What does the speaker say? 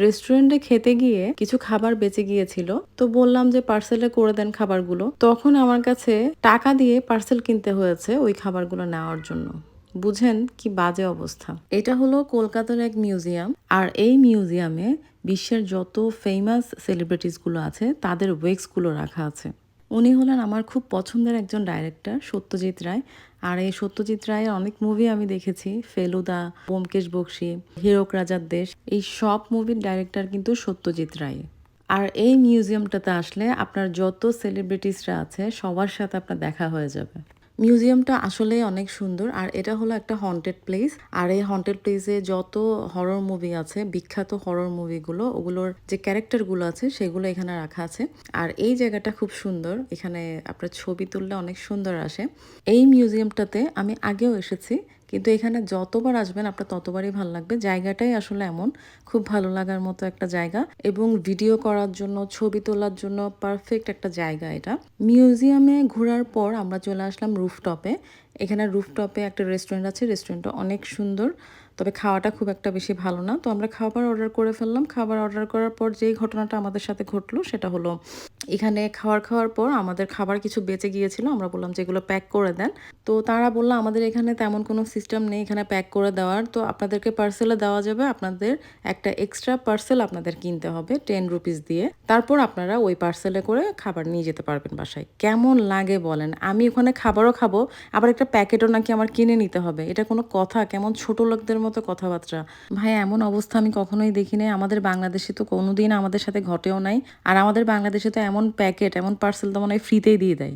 রেস্টুরেন্টে খেতে গিয়ে কিছু খাবার বেঁচে গিয়েছিল, তো বললাম যে পার্সেলে করে দেন খাবারগুলো। তখন আমার কাছে টাকা দিয়ে পার্সেল কিনতে হয়েছে ওই খাবারগুলো নেওয়ার জন্য। বুঝেন কি বাজে অবস্থা। এটা হলো কলকাতার এক মিউজিয়াম, আর এই মিউজিয়ামে বিশ্বের যত ফেমাস সেলিব্রিটিসগুলো আছে তাদের ওয়েক্সগুলো রাখা আছে। উনি হলেন আমার খুব পছন্দের একজন ডাইরেক্টর, সত্যজিৎ রায়। আর এই সত্যজিৎ রায়ের অনেক মুভি আমি দেখেছি, ফেলুদা, ব্যোমকেশ বক্সী, হীরক রাজার দেশ, এই সব মুভির ডাইরেক্টর কিন্তু সত্যজিৎ রায়। আর এই মিউজিয়ামটাতে আসলে আপনার যত সেলিব্রিটিসরা আছে সবার সাথে আপনার দেখা হয়ে যাবে। মিউজিয়ামটা আসলেই অনেক সুন্দর, আর এটা হলো একটা হন্টেড প্লেস। আর এই হন্টেড প্লেসে যত হরর মুভি আছে, বিখ্যাত হরর মুভিগুলো, ওগুলোর যে ক্যারেক্টারগুলো আছে সেগুলো এখানে রাখা আছে। আর এই জায়গাটা খুব সুন্দর, এখানে আপনার ছবি তুললে অনেক সুন্দর আসে। এই মিউজিয়ামটাতে আমি আগেও এসেছি, কিন্তু এখানে যতবার আসবেন আপনার ততবারই ভালো লাগবে। জায়গাটাই আসলে এমন, খুব ভালো লাগার মতো একটা জায়গা, এবং ভিডিও করার জন্য, ছবি তোলার জন্য পারফেক্ট একটা জায়গা এটা। মিউজিয়ামে ঘোরার পর আমরা চলে আসলাম রুফটপে। এখানে রুফটপে একটা রেস্টুরেন্ট আছে, রেস্টুরেন্টটা অনেক সুন্দর, তবে খাওয়াটা খুব একটা বেশি ভালো না। তো আমরা খাবার অর্ডার করে ফেললাম। খাবার অর্ডার করার পর যেই ঘটনাটা আমাদের সাথে ঘটলো সেটা হলো, এখানে খাওয়ার পর আমাদের খাবার কিছু বেঁচে গিয়েছিল। আমরা বললাম যে এগুলো প্যাক করে দেন। তো তারা বলল আমাদের এখানে তেমন কোনো সিস্টেম নেই এখানে প্যাক করে দেওয়ার, তো আপনাদেরকে পার্সেলে দেওয়া যাবে, আপনাদের একটা এক্সট্রা পার্সেল আপনাদের কিনতে হবে 10 রুপিস দিয়ে, তারপর আপনারা ওই পার্সেলে করে খাবার নিয়ে যেতে পারবেন বাসায়। কেমন লাগে বলেন, আমি ওখানে খাবারও খাবো, আবার একটা প্যাকেটও নাকি আমার কিনে নিতে হবে। এটা কোনো কথা? কেমন ছোট লোকদের মতো কথাবার্তা। ভাই এমন অবস্থা আমি কখনোই দেখি নাই। আমাদের বাংলাদেশে তো কোনোদিন আমাদের সাথে ঘটেও নাই। আর আমাদের বাংলাদেশে তো এমন প্যাকেট, এমন পার্সেল তো মনে হয় ফ্রিতেই দিয়ে দেয়।